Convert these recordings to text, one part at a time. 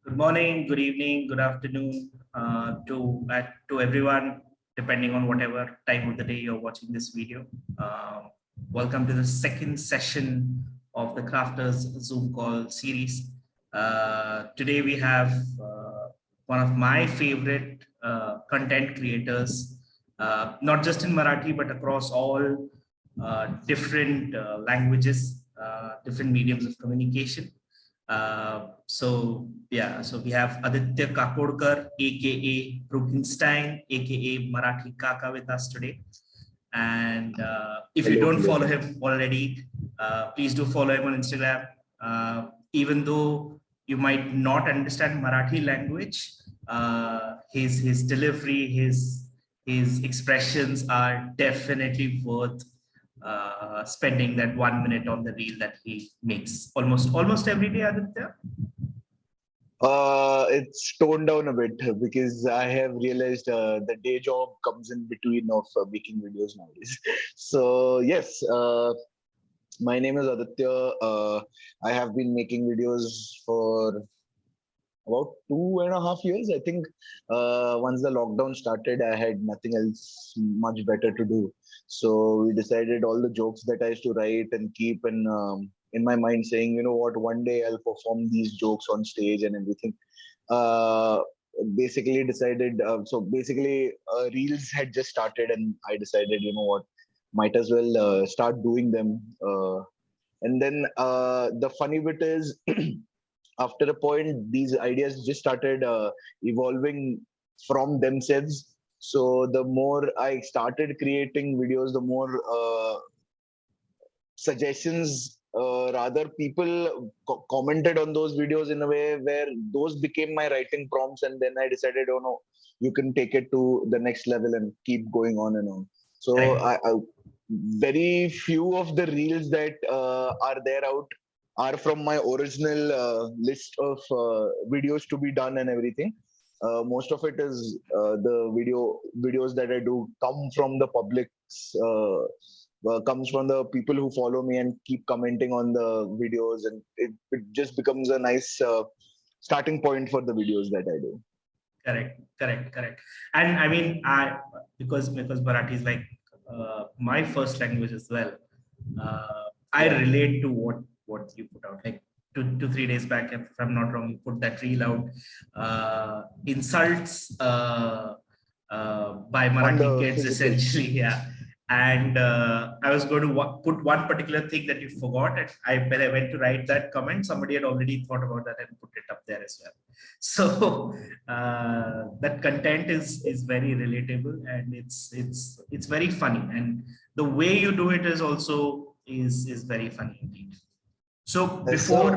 Good morning, good evening, good afternoon to everyone, depending on whatever time of the day you're watching this video. Welcome to the second session of the Crafters Zoom call series. Today we have one of my favorite content creators, not just in Marathi but across all different languages, different mediums of communication. So we have Aditya Kakodkar, aka Brewkenstein, aka Marathi Kaka, with us today. And if you don't follow him already, please do follow him on Instagram. Even though you might not understand Marathi language, his delivery, his expressions are definitely worth spending that 1 minute on the reel that he makes almost every day, Aditya. It's toned down a bit because I have realized the day job comes in between of making videos nowadays. So yes, my name is Aditya. I have been making videos for about 2.5 years. I think once the lockdown started, I had nothing else much better to do. So we decided all the jokes that I used to write and keep in my mind saying, you know what, one day I'll perform these jokes on stage and everything. Uh, basically decided, Reels had just started and I decided, you know what, might as well start doing them. And then the funny bit is, after a point, these ideas just started evolving from themselves. So the more I started creating videos, the more suggestions, rather people commented on those videos in a way where those became my writing prompts. And then I decided, oh no, you can take it to the next level and keep going on and on. So very few of the reels that are there out are from my original list of videos to be done and everything. Most of it is the videos that I do come from the public's, comes from the people who follow me and keep commenting on the videos, and it just becomes a nice starting point for the videos that I do. Correct. And I mean, because Marathi is like my first language as well. I relate to what you put out. Like 2-3 days back, if I'm not wrong, you put that reel out. Insults by Marathi kids, essentially, yeah. And I was going to put one particular thing that you forgot, and when I went to write that comment, somebody had already thought about that and put it up there as well. So that content is very relatable, and it's very funny, and the way you do it is also is very funny indeed. So before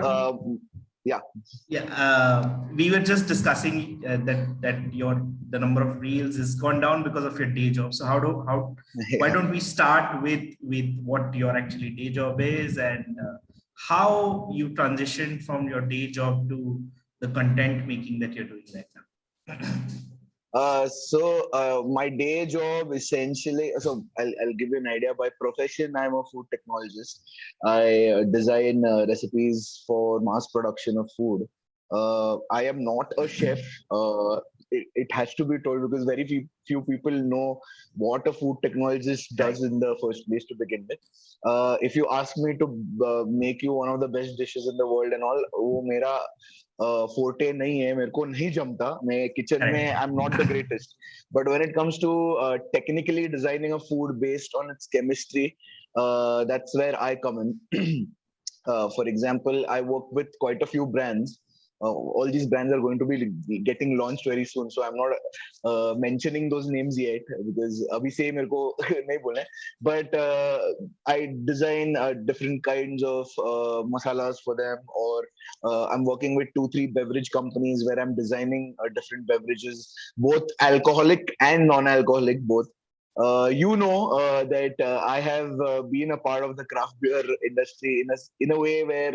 we were just discussing that the number of reels has gone down because of your day job. So why don't we start with what your actually day job is, and how you transitioned from your day job to the content making that you're doing right now? My day job essentially, so I'll give you an idea. By profession, I'm a food technologist. I design recipes for mass production of food. I am not a chef. It has to be told, because very few people know what a food technologist does in the first place to begin with. If you ask me to make you one of the best dishes in the world and all, वो मेरा forte नहीं है, मेरे को नहीं जमता, मैं kitchen में I'm not the greatest. But when it comes to technically designing a food based on its chemistry, that's where I come in. For example, I work with quite a few brands. All these brands are going to be getting launched very soon, so I'm not mentioning those names yet because abhi se mere ko nahi bolna. But I design different kinds of masalas for them, or I'm working with 2-3 beverage companies where I'm designing different beverages, both alcoholic and non-alcoholic, both. That I have been a part of the craft beer industry in a way where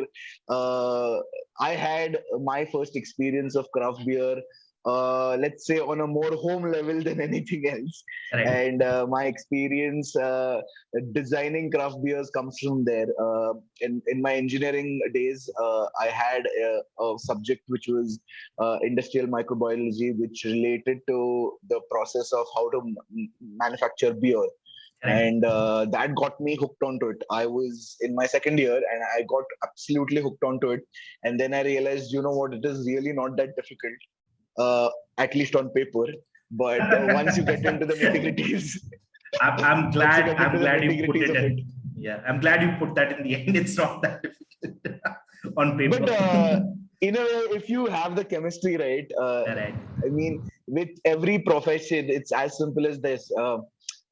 I had my first experience of craft beer let's say on a more home level than anything else. Right. And my experience designing craft beers comes from there. In my engineering days, I had a subject which was industrial microbiology, which related to the process of how to manufacture beer. Right. And that got me hooked onto it. I was in my second year and I got absolutely hooked onto it. And then I realized, you know what, it is really not that difficult, at least on paper. But once you get into the nitty-gritties, I'm once you glad get into the you put nitty-gritties it of it. in. Yeah, I'm glad you put that in the end. It's not that difficult on But paper. in a way, if you have the chemistry right, Right. I mean, with every profession, it's as simple as this.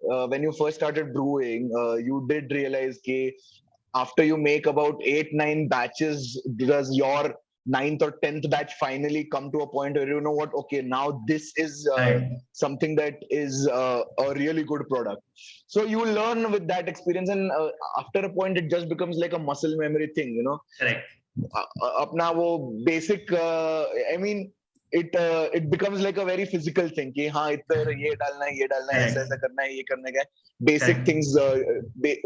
When you first started brewing, you did realize that after you make about 8-9 batches, does your ninth or 10th batch finally come to a point where you know what, okay, now this is Right. something that is a really good product. So you learn with that experience, and after a point it just becomes like a muscle memory thing, you know. Correct. अपना वो basic, I mean, it becomes like a very physical thing कि हाँ इधर ये डालना है, ऐसा Correct. ऐसा करना है, ये करने का है. Basic Correct. things,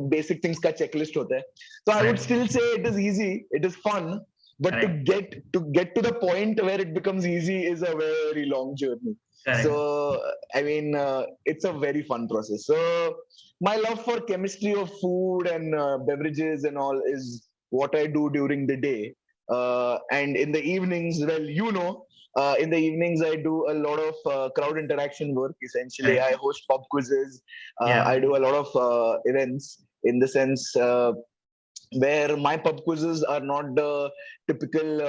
basic things का checklist होता है. So I would Correct. still say it is easy, it is fun, but to Correct. get to the point where it becomes easy is a very long journey. Correct. So I mean, it's a very fun process. So my love for chemistry of food and beverages and all is what I do during the day. And in the evenings, well, you know, in the evenings, I do a lot of crowd interaction work. Essentially, I Correct. host pub quizzes. I Yeah. do a lot of events in the sense where my pub quizzes are not the typical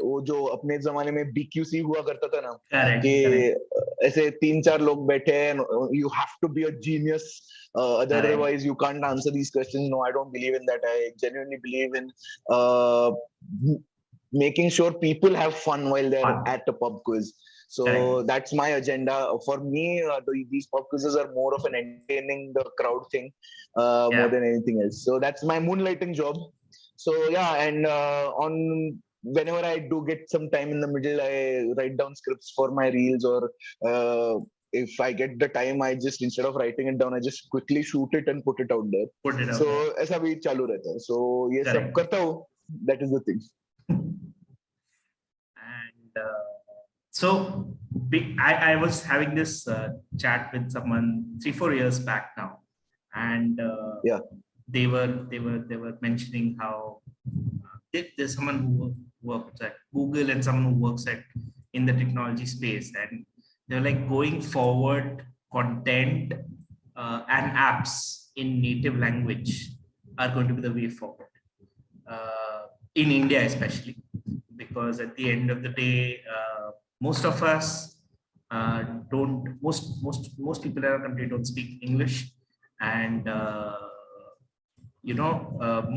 वो जो अपने जमाने में BQC हुआ करता था ना कि Correct. Correct. ऐसे 3-4 लोग बैठे हैं, you have to be a genius, Correct. otherwise you can't answer these questions. No, I don't believe in that. I genuinely believe in uh, making sure people have fun while they're Fun. at the pub quiz. Correct. So that's my agenda. For me, these pub quizzes are more of an entertaining the crowd thing, more Yeah. than anything else. So that's my moonlighting job. So yeah, and on whenever I do get some time in the middle, I write down scripts for my reels, or if I get the time, I just, instead of writing it down, I just quickly shoot it and put it out there. Put it out So there. ऐसा भी चालू रहता है. So ये सब Correct. करता हूँ. That is the thing. And so I was having this chat with someone 3-4 years back now, and Yeah. they were mentioning how there's someone who works at Google and someone who works at in the technology space, and they're like, going forward, content and apps in native language are going to be the way forward, in India especially, because at the end of the day, most of us don't, most people in our country don't speak English, and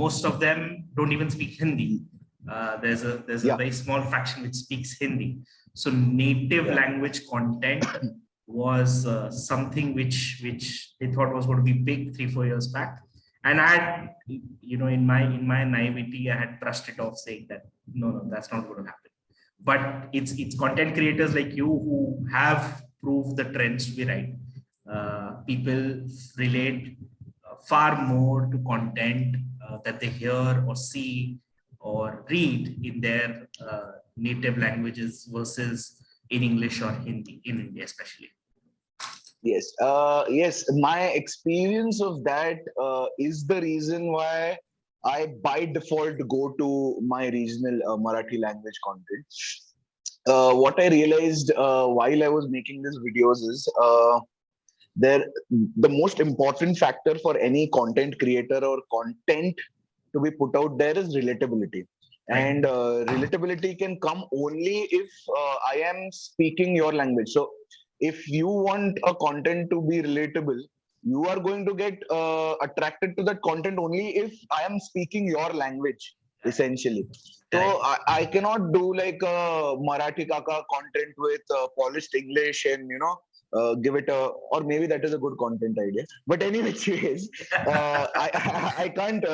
most of them don't even speak Hindi. There's a Yeah. very small fraction which speaks Hindi. So native Yeah. language content was something which they thought was going to be big 3-4 years back. And I had, in my naivety, I had brushed it off, saying that no, that's not going to happen. But it's content creators like you who have proved the trends to be right. People relate far more to content that they hear or see or read in their native languages versus in English or Hindi, in India especially. Yes. Yes. My experience of that is the reason why I by default go to my regional Marathi language content. What I realized while I was making these videos is the most important factor for any content creator or content to be put out there is relatability. Right. And relatability can come only if I am speaking your language. So if you want a content to be relatable, you are going to get attracted to that content only if I am speaking your language, essentially. So I cannot do like a Marathi Kaka content with polished English and, give it a, or maybe that is a good content idea. But anyways, I can't,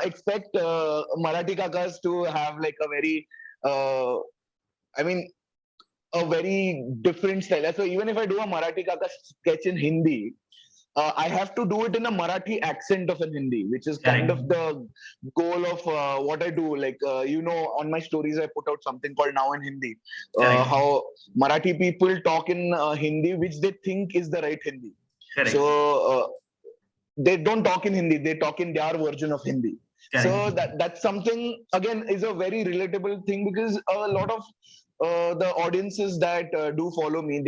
expect Marathi Kakas to have like a very, I mean, a very different style. So even if I do a Marathi Kaka sketch in Hindi, I have to do it in a Marathi accent of an Hindi, which is kind Correct. of the goal of what I do. Like, on my stories, I put out something called Now in Hindi. Correct. How Marathi people talk in Hindi, which they think is the right Hindi. Correct. So they don't talk in Hindi, they talk in their version of Hindi. Correct. So that's something, again, is a very relatable thing, because a lot of the audiences that do follow me,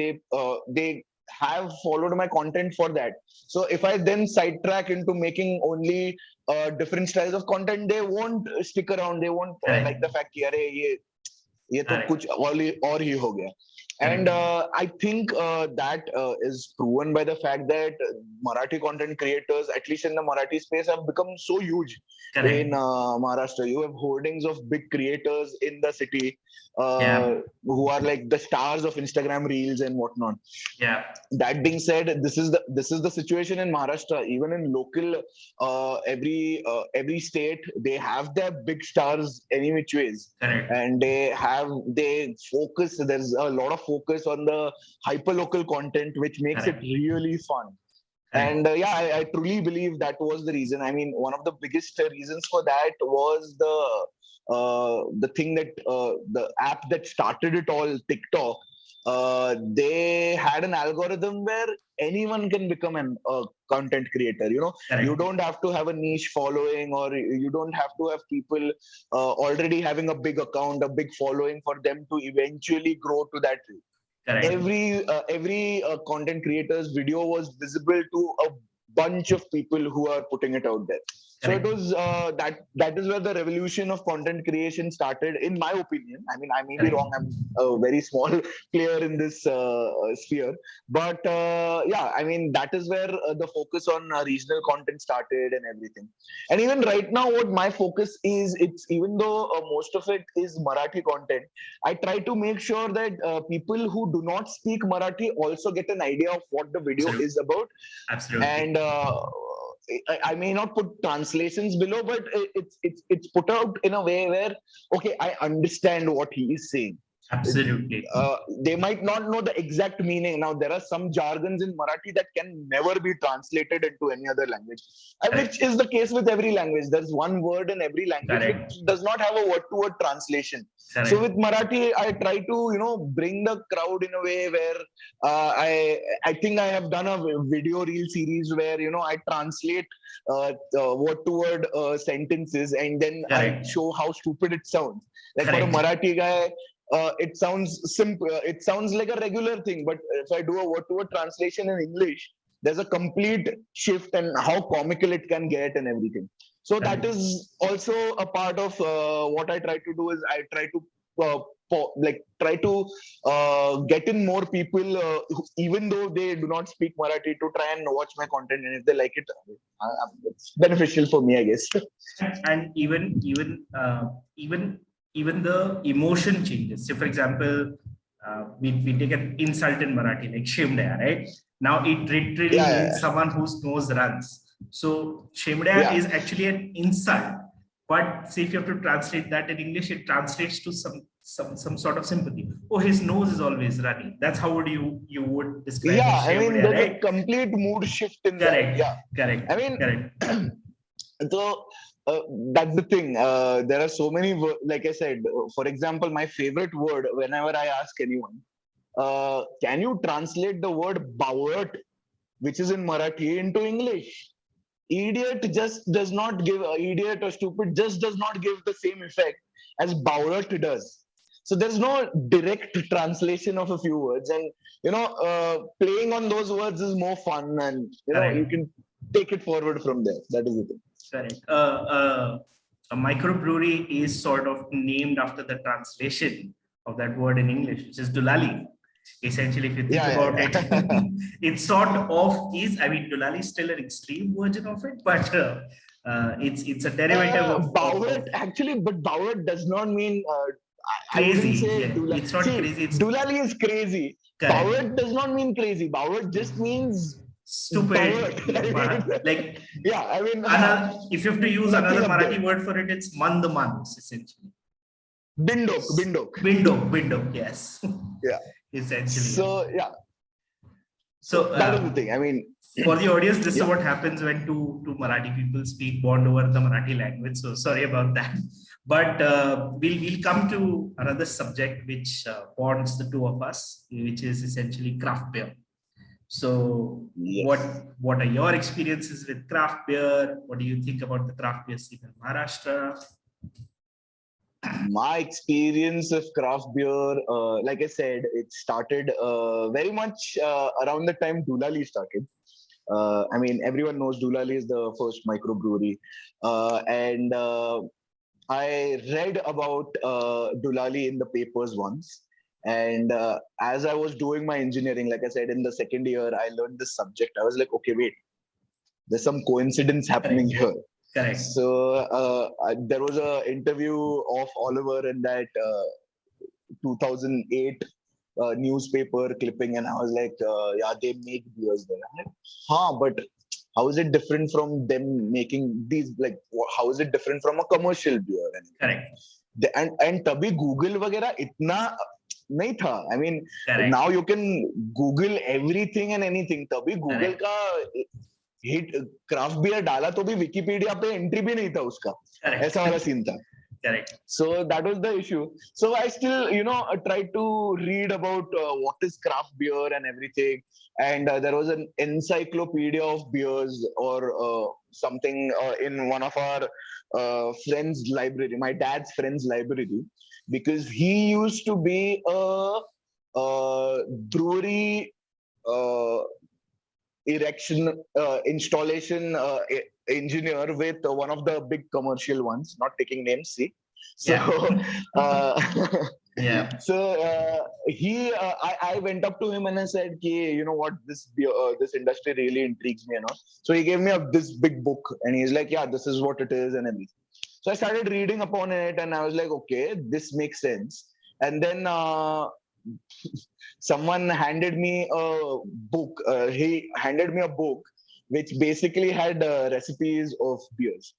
they have followed my content for that. So if I then sidetrack into making only different styles of content, they won't stick around. They won't like Correct. the fact कि अरे ये तो Correct. कुछ और ही हो गया. And Correct. I think that is proven by the fact that Marathi content creators, at least in the Marathi space, have become so huge in Correct. Maharashtra. You have hoardings of big creators in the city Yeah. who are like the stars of Instagram reels and whatnot. Yeah. That being said, this is the situation in Maharashtra. Even in local, every state, they have their big stars any which ways, Correct. and they focus. There's a lot of focus on the hyper local content, which makes it Correct. really fun. Correct. And yeah, I truly believe that was the reason. I mean, one of the biggest reasons for that was the thing that the app that started it all, TikTok. They had an algorithm where anyone can become an content creator. You Correct. don't have to have a niche following, or you don't have to have people already having a big account, a big following, for them to eventually grow to that. Correct. Every content creator's video was visible to a bunch of people who are putting it out there. So it Correct. was that is where the revolution of content creation started, in my opinion. I mean, I may be Correct. wrong. I'm a very small player in this sphere, but yeah, I mean, that is where the focus on regional content started and everything. And even right now, what my focus is, it's even though most of it is Marathi content, I try to make sure that people who do not speak Marathi also get an idea of what the video Absolutely. is about. Absolutely. And I may not put translations below, but it's put out in a way where, okay, I understand what he is saying. Absolutely. They might not know the exact meaning. Now, there are some jargons in Marathi that can never be translated into any other language, Correct. which is the case with every language. There's one word in every language which Correct. does not have a word-to-word translation. So Correct. with Marathi, I try to bring the crowd in a way where I think I have done a video reel series where I translate word-to-word sentences, and then I Correct. show how stupid it sounds. Like for a Correct. Marathi guy, it sounds simple. It sounds like a regular thing, but if I do a word-to-word translation in English, there's a complete shift and how comical it can get and everything. So that Correct. is also a part of what I try to do. Is I try to try to get in more people, even though they do not speak Marathi, to try and watch my content, and if they like it, it's beneficial for me, I guess. And even the emotion changes. So, for example, we take an insult in Marathi like "shemdaya," right? Now it literally Yeah, means someone whose nose runs. So "shemdaya" yeah, is actually an insult. But say if you have to translate that in English, it translates to some sort of sympathy. Oh, his nose is always running. That's how you would describe yeah. his I mean, "shemdaya," there's a right? complete mood shift in that. Correct. Yeah, Correct. I mean, Correct. so that's the thing. There are so many, like I said, for example, my favorite word, whenever I ask anyone, can you translate the word bawat, which is in Marathi, into English? Idiot just does not give, idiot or stupid just does not give the same effect as bawat does. So there's no direct translation of a few words, and playing on those words is more fun, and you Correct. can take it forward from there. That is the thing. Correct. A microbrewery is sort of named after the translation of that word in English, which is Dulali. Essentially, if you think Yeah, about it, yeah, yeah. it sort of is. I mean, Dulali is still an extreme version of it, but it's a derivative of Bowert actually, but Bowert does not mean. I wouldn't crazy. say Yeah, Dulali. it's not See, crazy. It's Dulali is crazy. correct. Bowert does not mean crazy. Bowert just means Bowert. Stupid. Yeah, I mean, like yeah, I mean, another. If you have to use nothing another up there. Marathi word for it, it's mandmans essentially. Bindok. Window, yes. Yeah. Essentially. So yeah. So That is the thing. I mean, for the audience, this is yeah. what happens when two Marathi people speak bond over the Marathi language. So sorry about that. But we'll come to another subject which bonds the two of us, which is essentially craft beer. So Yes. what are your experiences with craft beer? What do you think about the craft beer scene in Maharashtra? My experience of craft beer, like I said, it started very much around the time Doolally started. I mean, everyone knows Doolally is the first microbrewery. And I read about Doolally in the papers once. And as I was doing my engineering, like I said, in the second year, I learned this subject. I was like, okay, wait, there's some coincidence happening here. Correct. So there was an interview of Oliver in that 2008 newspaper clipping, and I was like, yeah, they make beers there. I'm like, huh, but how is it different from them making these? Like, how is it different from a commercial beer? Correct. And तभी Google वगैरह इतना नहीं था. I mean, Correct. now you can Google everything and anything. तभी Google Correct. का hit craft beer डाला तो भी विकिपीडिया पे एंट्री भी नहीं था उसका. Correct. ऐसा वाला सीन था. Correct. So that was the issue. So I still, tried to read about what is craft beer and everything. And there was an encyclopedia of beers or something in one of our friends' library, my dad's friend's library, because he used to be a brewery installation engineer with one of the big commercial ones, not taking names, see. So, yeah. So I went up to him and I said, you know what, this industry really intrigues me, So he gave me this big book and he's like, yeah, this is what it is and everything. So I started reading upon it and I was like, okay, this makes sense. And then someone handed me a book. He handed me a book which basically had recipes of beers.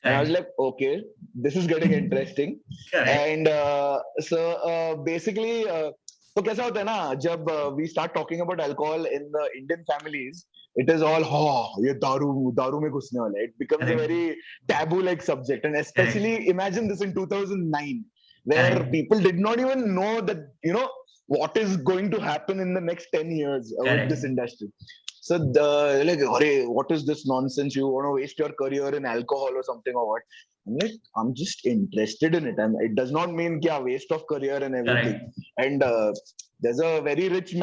And I was like, okay, this is getting interesting. And so basically, तो कैसा होता है ना जब we start talking about alcohol in the Indian families, it is all ये दारू में घुसने वाला है. It becomes a very taboo like subject, and especially imagine this in 2009, where people did not even know that what is going to happen in the next 10 years with this industry. So like, what is this nonsense? You want to waste your career in alcohol or something or what? I'm like, I'm just interested in it. And it does not mean waste of career and everything. And there's a very rich,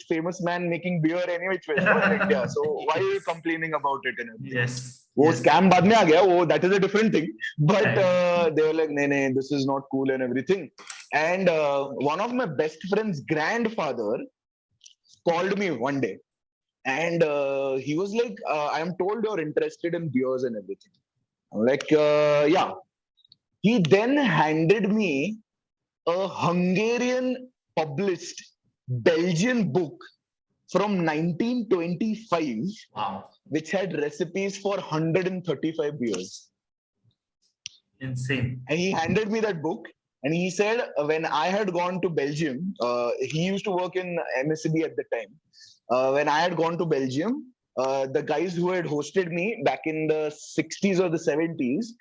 famous man making beer anyway in India. So why are you complaining about it and everything? Yes. वो scam बाद में आ गया, that is a different thing. But they were like, no, this is not cool and everything. And one of my best friend's grandfather called me one day. And he was like, I am told you're interested in beers and everything. I'm like, yeah. He then handed me a Hungarian published Belgian book from 1925, which had recipes for 135 beers. Insane. And he handed me that book. And he said, when I had gone to Belgium, he used to work in MSCB at the time. When I had gone to Belgium, the guys who had hosted me back in the 60s or the 70s,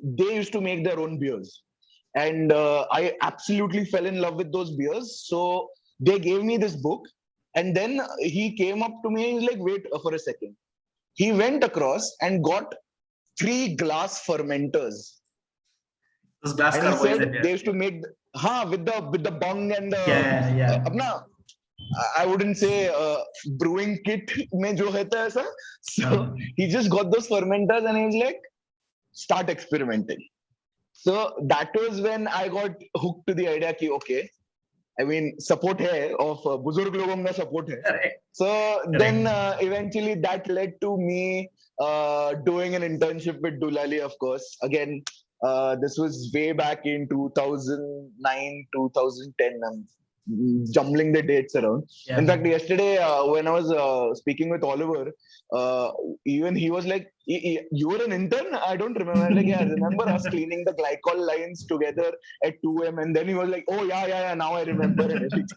they used to make their own beers. And I absolutely fell in love with those beers. So they gave me this book. And then he came up to me and he's like, wait for a second. He went across and got 3 glass fermenters. Those glass and he said they used to make with the bung and the I wouldn't say brewing kit mein jo heta aisa. So he just got those fermenters and he was like, start experimenting. So that was when I got hooked to the idea ki okay, I mean support hai of buzurg logon mein support hai. So then eventually that led to me doing an internship with Doolally, of course. Again, this was way back in 2009, 2010. jumbling the dates around. Yeah. In fact, yesterday when I was speaking with Oliver, even he was like, "You were an intern? I don't remember." I'm like, yeah, I remember us cleaning the glycol lines together at 2 a.m. And then he was like, "Oh yeah, now I remember." And everything.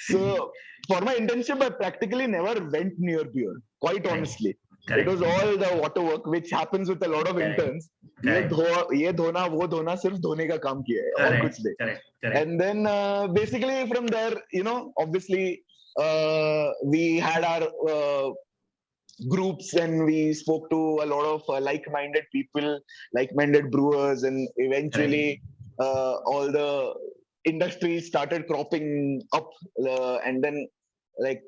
So for my internship, I practically never went near beer. Quite honestly. Correct. It was all the water work, which happens with a lot of interns. ये धोना वो धोना सिर्फ धोने का काम किया है और कुछ नहीं. Correct. And then basically from there, obviously we had our groups and we spoke to a lot of like-minded people, like-minded brewers, and eventually all the industries started cropping up, and then like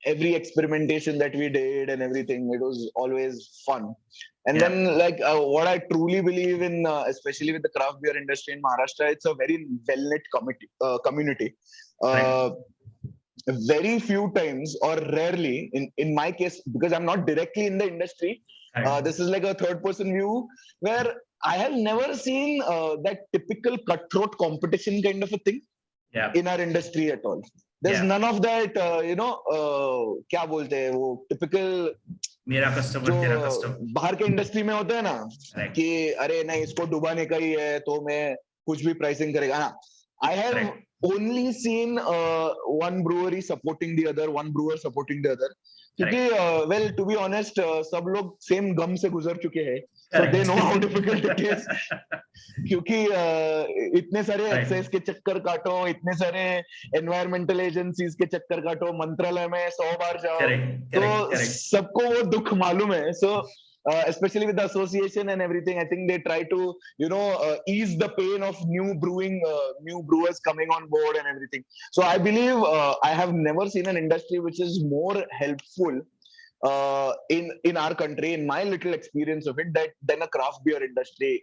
every experimentation that we did and everything, it was always fun. And then like what I truly believe in, especially with the craft beer industry in Maharashtra, it's a very well-knit community. Very few times or rarely, in my case, because I'm not directly in the industry, this is like a third person view, where I have never seen that typical cutthroat competition kind of a thing in our industry at all. There's none of that, क्या बोलते हैं वो typical मेरा customer तेरा customer बाहर के industry में होता है ना कि अरे नहीं इसको डुबाने का ही है तो मैं कुछ भी प्राइसिंग करेगा ना. I have only seen one brewery supporting the other, one brewer supporting the other. क्योंकि well, to be honest, सब लोग same गम से गुजर चुके हैं, so they know how difficult it is. क्योंकि इतने सारे एक्साइज के चक्कर काटो, इतने सारे एनवायरमेंटल एजेंसीज के चक्कर काटो, मंत्रालय में 100 बार जाओ, तो सबको वो दुख मालूम है. So especially with the association and everything, I think they try to ease the pain of new brewers coming on board and everything. So I believe I have never seen an industry which is more helpful in our country, in my little experience of it, than a craft beer industry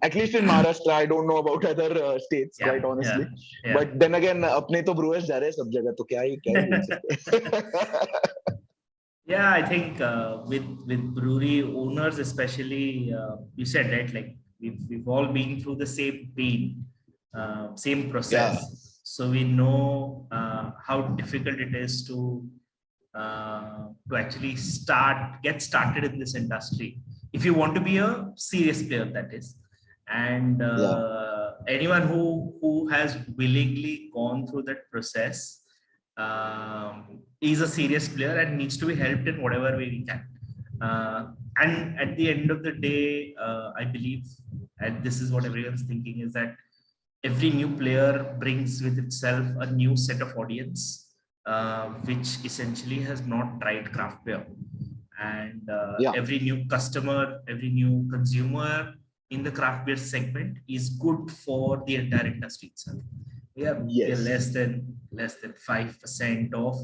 at least in Maharashtra. I don't know about other states, quite honestly. But then again, अपने तो brewers जा रहे हैं सब जगह, तो क्या ही बोल सकते. Yeah, I think with brewery owners especially, you said right, like we've all been through the same pain, same process, so we know how difficult it is to actually get started in this industry if you want to be a serious player, that is. And anyone who has willingly gone through that process is a serious player and needs to be helped in whatever way we can. And at the end of the day, I believe, and this is what everyone's thinking, is that every new player brings with itself a new set of audience, which essentially has not tried craft beer. And every new customer, every new consumer in the craft beer segment is good for the entire industry itself. We are less than 5% of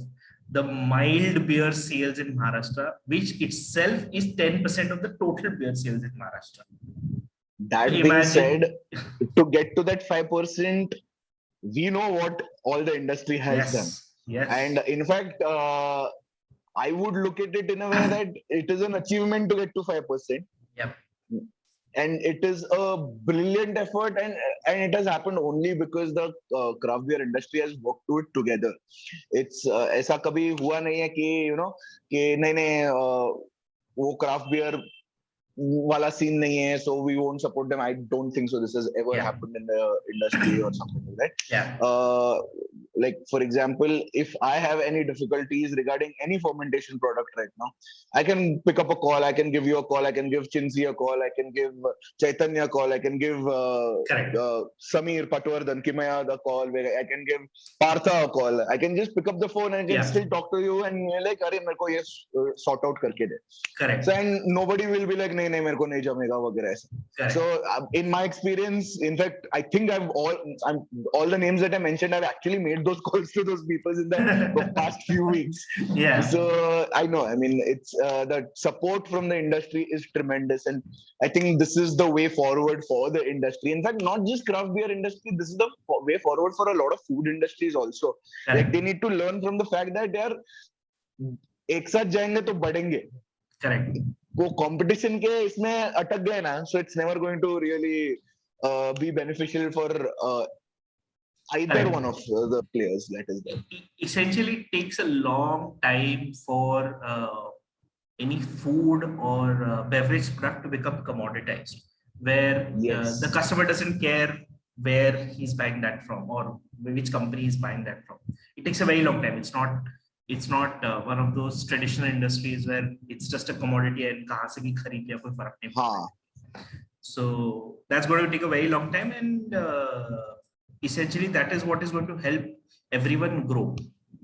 the mild beer sales in Maharashtra, which itself is 10% of the total beer sales in Maharashtra. That being said, to get to that 5%, we know what all the industry has done. Yes. And in fact, I would look at it in a way that it is an achievement to get to 5%. Yep. And it is a brilliant effort, and it has happened only because the craft beer industry has worked to it together. It's ऐसा कभी हुआ नहीं है कि कि नहीं वो craft beer wala scene nahi hai, so we won't support them. I don't think so. This has ever happened in the industry or something like that. Like for example, if I have any difficulties regarding any fermentation product right now, I can pick up a call. I can give you a call. I can give Chinsi a call. I can give Chaitanya a call. I can give Samir Patwardhan Kimaya the call. I can give Partha a call. I can just pick up the phone and I can still talk to you and you're like, "Arey, mereko ye sort out karke de." Correct. So, and nobody will be like, "नहीं नहीं मेरे को नहीं जमेगा वगैरह ऐसा." So in my experience, in fact, I think all the names that I mentioned, I've actually made those calls to those people in the past few weeks. So I know, I mean, it's the support from the industry is tremendous, and I think this is the way forward for the industry. In fact, not just craft beer industry, this is the way forward for a lot of food industries also. Like they need to learn from the fact that they are एक साथ जाएंगे तो बढ़ेंगे. Correct. वो competition के इसमें अटक गए ना, so it's never going to really be beneficial for either one of the players that is there. Essentially, it takes a long time for any food or beverage product to become commoditized, where the customer doesn't care where he's buying that from or which company is buying that from. It takes a very long time. It's not one of those traditional industries where it's just a commodity and kahan se bhi khareed liya, koi farak nahi padta. So that's going to take a very long time, and essentially that is what is going to help everyone grow,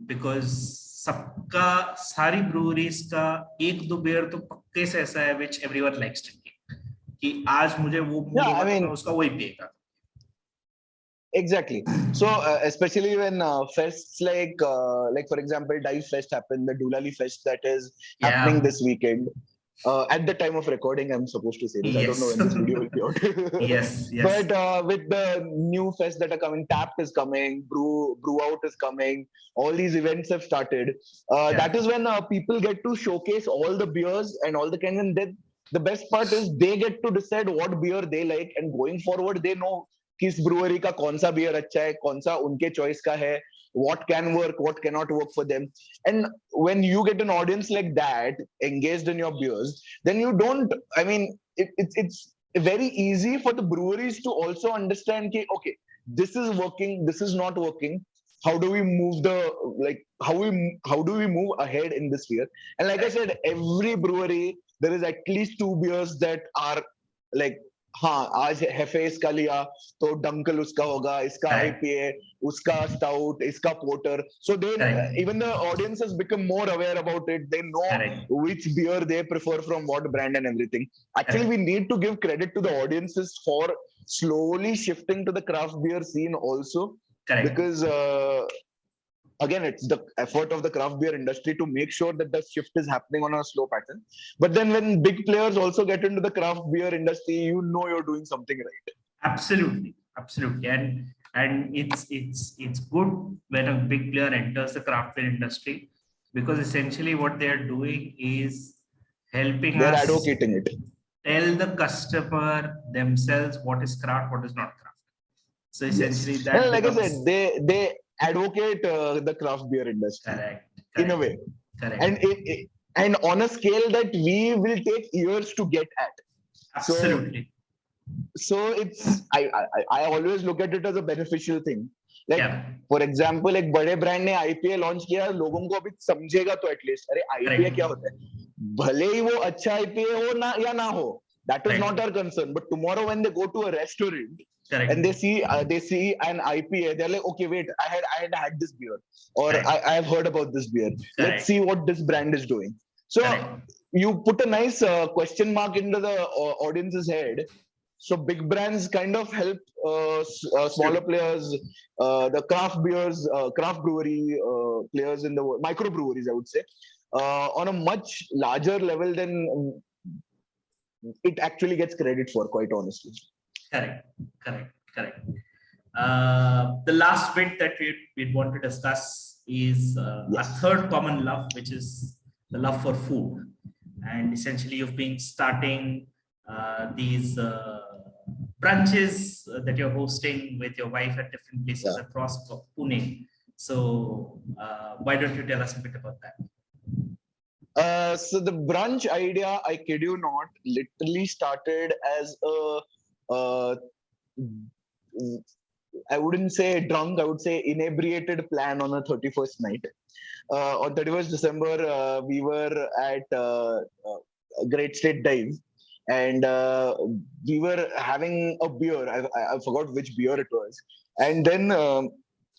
because सबका सारी breweries का एक दो beer तो पक्के से ऐसा है which everyone likes drinking कि आज मुझे वो मैं उसका वही पिएगा. Exactly. So especially when fests like for example Dive Fest happened, the Doolally Fest that is happening this weekend. At the time of recording, I'm supposed to say this. I don't know when this video will be out. Yes. But with the new fests that are coming, Tapped is coming, Brew Out is coming. All these events have started. That is when people get to showcase all the beers and all the kinds. And then the best part is they get to decide what beer they like, and going forward, they know किस brewery का कौन सा beer अच्छा है, कौन सा उनके choice का है, what can work, what cannot work for them. And when you get an audience like that engaged in your beers, then you don't, I mean, it's very easy for the breweries to also understand that, okay, this is working, this is not working. How do we move how do we move ahead in this year? And like I said, every brewery, there is at least 2 beers that are like, हाँ आज हेफे इसका लिया तो Dunkel उसका होगा, इसका IPA, उसका stout, इसका porter. So then even the audience has become more aware about it. They know which beer they prefer from what brand and everything. Actually, we need to give credit to the audiences for slowly shifting to the craft beer scene also. Because again, it's the effort of the craft beer industry to make sure that the shift is happening on a slow pattern. But then when big players also get into the craft beer industry, you know you're doing something right. Absolutely. And it's good when a big player enters the craft beer industry, because essentially what they're doing is helping they're advocating it. Tell the customer themselves what is craft, what is not craft. So essentially that like I said, they advocate the craft beer industry in a way, and on a scale that we will take years to get at. Absolutely. So it's I always look at it as a beneficial thing. Like for example, एक बड़े brand ने IPA launch किया, लोगों को अभी समझेगा तो at least अरे IPA क्या होता है, भले ही वो अच्छा IPA हो ना या ना हो, that is not our concern. But tomorrow when they go to a restaurant and they see an IPA, they're like, okay, wait, I had this beer, or I have heard about this beer. Let's see what this brand is doing. So you put a nice question mark into the audience's head. So big brands kind of help smaller players, the craft beers, craft brewery players in the world, micro breweries, I would say, on a much larger level than it actually gets credit for, quite honestly. Correct. The last bit that we'd want to discuss is a third common love, which is the love for food. And essentially you've been starting these brunches that you're hosting with your wife at different places across Pune. So why don't you tell us a bit about that? So the brunch idea, I kid you not, literally started as I wouldn't say drunk, I would say inebriated plan on a 31st night. On 31st December, we were at Great State Dive, and we were having a beer. I forgot which beer it was. And then out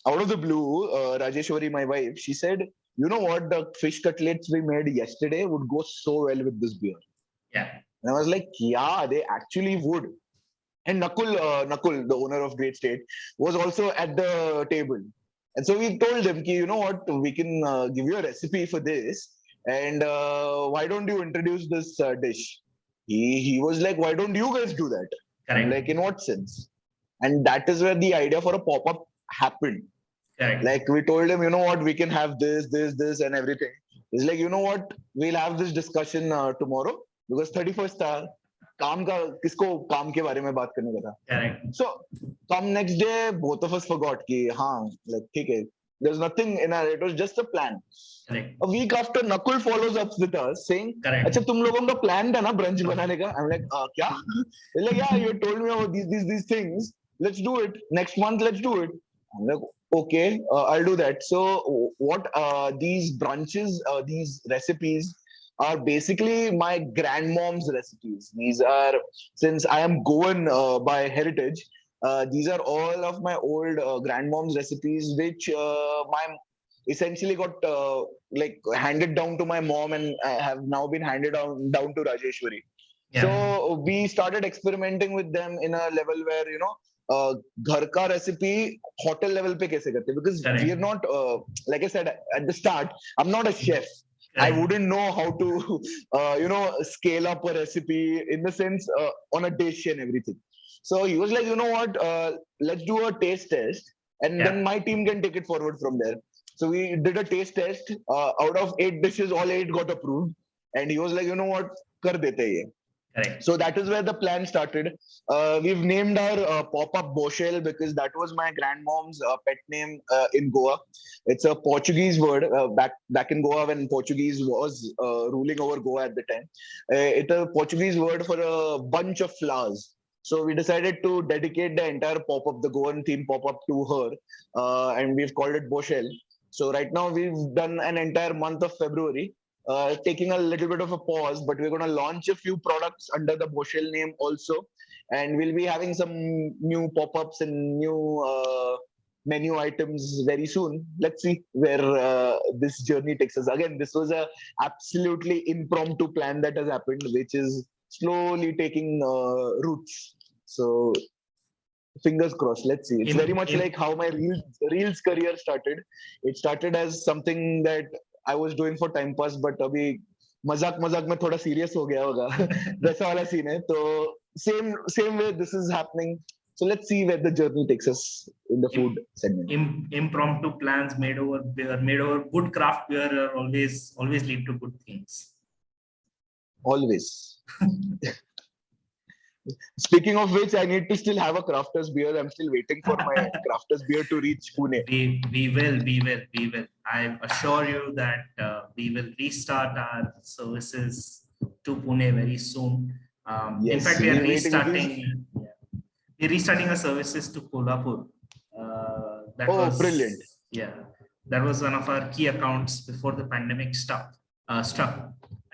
of the blue, Rajeshwari, my wife, she said, you know what, the fish cutlets we made yesterday would go so well with this beer. Yeah. And I was like, yeah, they actually would. And Nakul, the owner of Great State, was also at the table. And so we told him, you know what, we can give you a recipe for this. And why don't you introduce this dish? He was like, why don't you guys do that? I'm like, in what sense? And that is where the idea for a pop-up happened. Like we told him, you know what, we can have this and everything. He's like, you know what, we'll have this discussion tomorrow, because 31st था, काम का किसको काम के बारे में बात करने का था. So Come next day, both of us forgot कि हाँ, like ठीक है. There's nothing in our. It was just a plan. Correct. A week after, Nakul follows up with us saying, Correct. "अच्छा तुम लोगों का plan था ना brunch बनाने का?" I'm like, क्या? He's like, yeah, you told me about these things. Let's do it next month. Let's do it. I'm like, okay, I'll do that. So what these brunches, these recipes are basically my grandmom's recipes. These are, since I am Goan by heritage. These are all of my old grandmom's recipes, which my essentially got like handed down to my mom and have now been handed down to Rajeshwari. Yeah. So we started experimenting with them in a level where ghar ka recipe hotel level pe kaise karte, because Correct. we are not like I said at the start, I'm not a chef. I Correct. wouldn't know how to scale up a recipe in the sense on a dish and everything. So he was like, you know what, let's do a taste test, and Yeah. then my team can take it forward from there. So we did a taste test. Out of 8 dishes, all 8 got approved. And he was like, you know what, kar dete hai ye. Correct. So that is where the plan started. We've named our pop-up Boshel because that was my grandmom's pet name in Goa. It's a Portuguese word back in Goa when Portuguese was ruling over Goa at the time. It's a Portuguese word for a bunch of flowers. So we decided to dedicate the entire pop-up, the Goan theme pop-up to her, and we've called it Boshel. So right now we've done an entire month of February, taking a little bit of a pause, but we're going to launch a few products under the Boshel name also, and we'll be having some new pop-ups and new menu items very soon. Let's see where this journey takes us. Again, this was a absolutely impromptu plan that has happened, which is slowly taking roots. So fingers crossed, let's see. It's very much like how my reels career started. It started as something that I was doing for time pass, but अभी मजाक मजाक में थोड़ा serious हो गया होगा वैसा वाला scene है. तो same way this is happening. So let's see where the journey takes us in the food segment. Impromptu plans made over beer, made over good craft beer are always lead to good things. Always. Speaking of which, I need to still have a crafters beer. I'm still waiting for my crafters beer to reach Pune. We will. I assure you that we will restart our services to Pune very soon. Yes, in fact, we are we're waiting restarting. We're restarting our services to Kolhapur. Brilliant. That was one of our key accounts before the pandemic struck.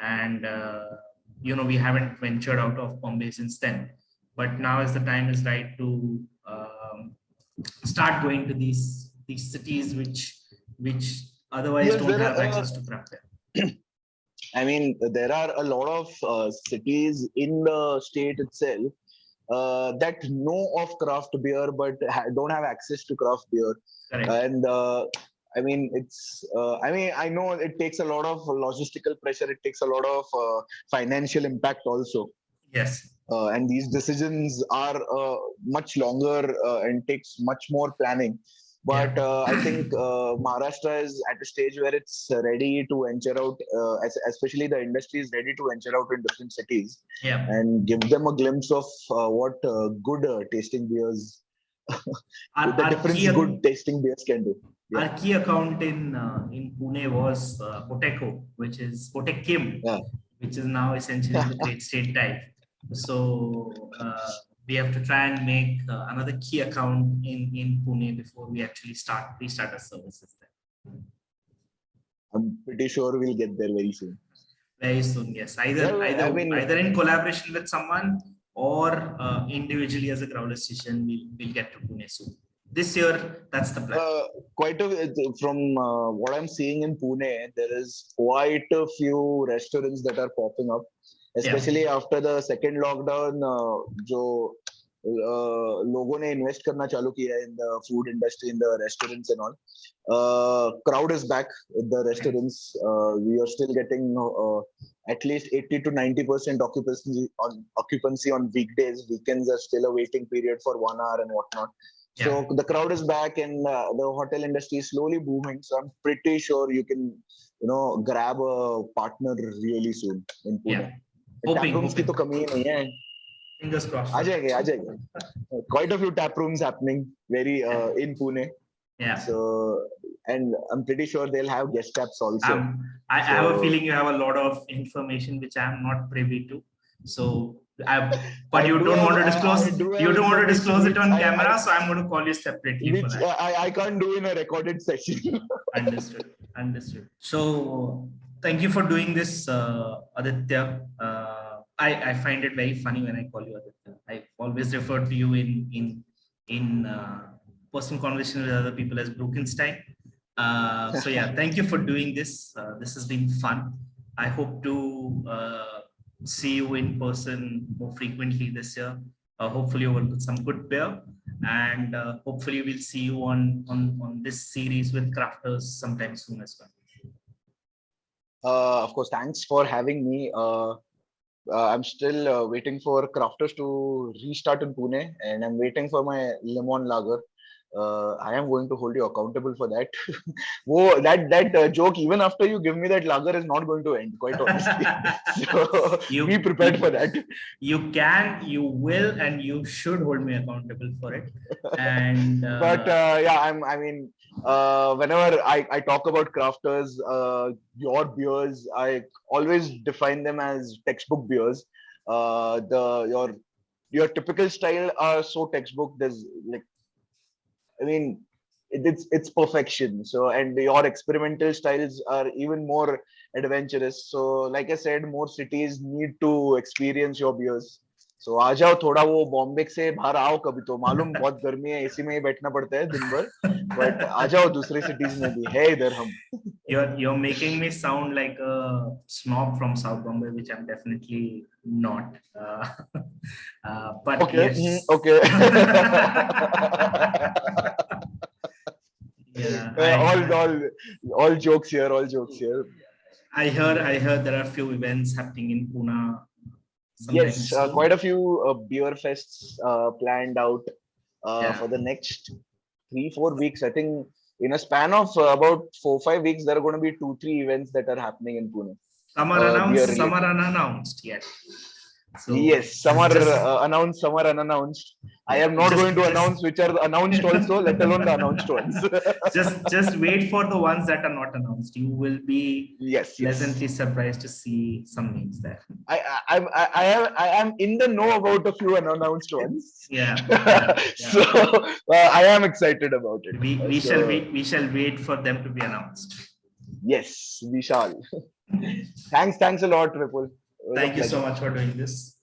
And we haven't ventured out of Bombay since then. But now is the time is right to start going to these cities which otherwise don't have access to craft beer. I mean, there are a lot of cities in the state itself that know of craft beer but don't have access to craft beer. Correct. And I mean, I know it takes a lot of logistical pressure. It takes a lot of financial impact also. Yes. And these decisions are much longer and takes much more planning. But I think Maharashtra is at a stage where it's ready to venture out, especially the industry is ready to venture out in different cities and give them a glimpse of what good tasting beers, the difference good tasting beers can do. Yeah. Our key account in Pune was Poteko, which is Potekim, which is now essentially the Great State type. So we have to try and make another key account in Pune before we actually restart our services there. I'm pretty sure we'll get there very soon. Very soon, yes. Either in collaboration with someone or individually as a growler station, we'll get to Pune soon. This year, that's the plan. From what I'm seeing in Pune, there is quite a few restaurants that are popping up, especially after the second lockdown. जो लोगों ने invest करना चालू किया in the food industry, in the restaurants and all. Crowd is back in the restaurants. We are still getting at least 80 to 90% occupancy on weekdays. Weekends are still a waiting period for 1 hour and whatnot. So the crowd is back and the hotel industry is slowly booming. So I'm pretty sure you can, grab a partner really soon in Pune. Hoping. की तो कमी ही नहीं है. Fingers crossed. आ जाएंगे. Quite a few tap rooms happening in Pune. Yeah. So, and I'm pretty sure they'll have guest taps also. I have a feeling you have a lot of information which I'm not privy to. So, but you don't want to disclose. You don't want to disclose it on camera, so I'm going to call you separately for that. I can't do in a recorded session. Understood. So, thank you for doing this, Aditya. I find it very funny when I call you Aditya. I always refer to you in personal conversation with other people as Brewkenstein. So yeah, thank you for doing this. This has been fun. I hope to see you in person more frequently this year. Hopefully over some good beer, and hopefully we'll see you on this series with crafters sometime soon as well. Of course, thanks for having me. I'm still waiting for crafters to restart in Pune, and I'm waiting for my lemon lager. I am going to hold you accountable for that. Whoa, that joke, even after you give me that lager, is not going to end, quite honestly. So be prepared for that. You can, you will, and you should hold me accountable for it. And but yeah, whenever I talk about crafters, your beers, I always define them as textbook beers. Your typical style are so textbook. There's like, it's perfection. So, and your experimental styles are even more adventurous. So, like I said, more cities need to experience your beers. So, आ जाओ थोड़ा वो बॉम्बे से बाहर आओ कभी तो मालूम बहुत गर्मी है एसी में ही बैठना पड़ता है दिन भर बट आ जाओ दूसरे सिटीज में भी है इधर हम You're making me sound like a snob from South Bombay, which I'm definitely not. But okay, yes. Okay. Yeah. All jokes here. All jokes here. I heard there are a few events happening in Pune. Yes, quite a few beer fests planned out for the next 3-4 weeks. I think in a span of about 4-5 weeks, there are going to be 2-3 events that are happening in Pune. Some are announced, some are unannounced yet. So yes, some are announced, some are unannounced. I am not going to announce which are announced also, let alone the announced ones. just wait for the ones that are not announced. You will be pleasantly yes. surprised to see some names there. I am in the know about a few unannounced ones. Yeah. So I am excited about it. We shall wait for them to be announced. Yes, we shall. Thanks a lot, Vipul. Thank you so much for doing this.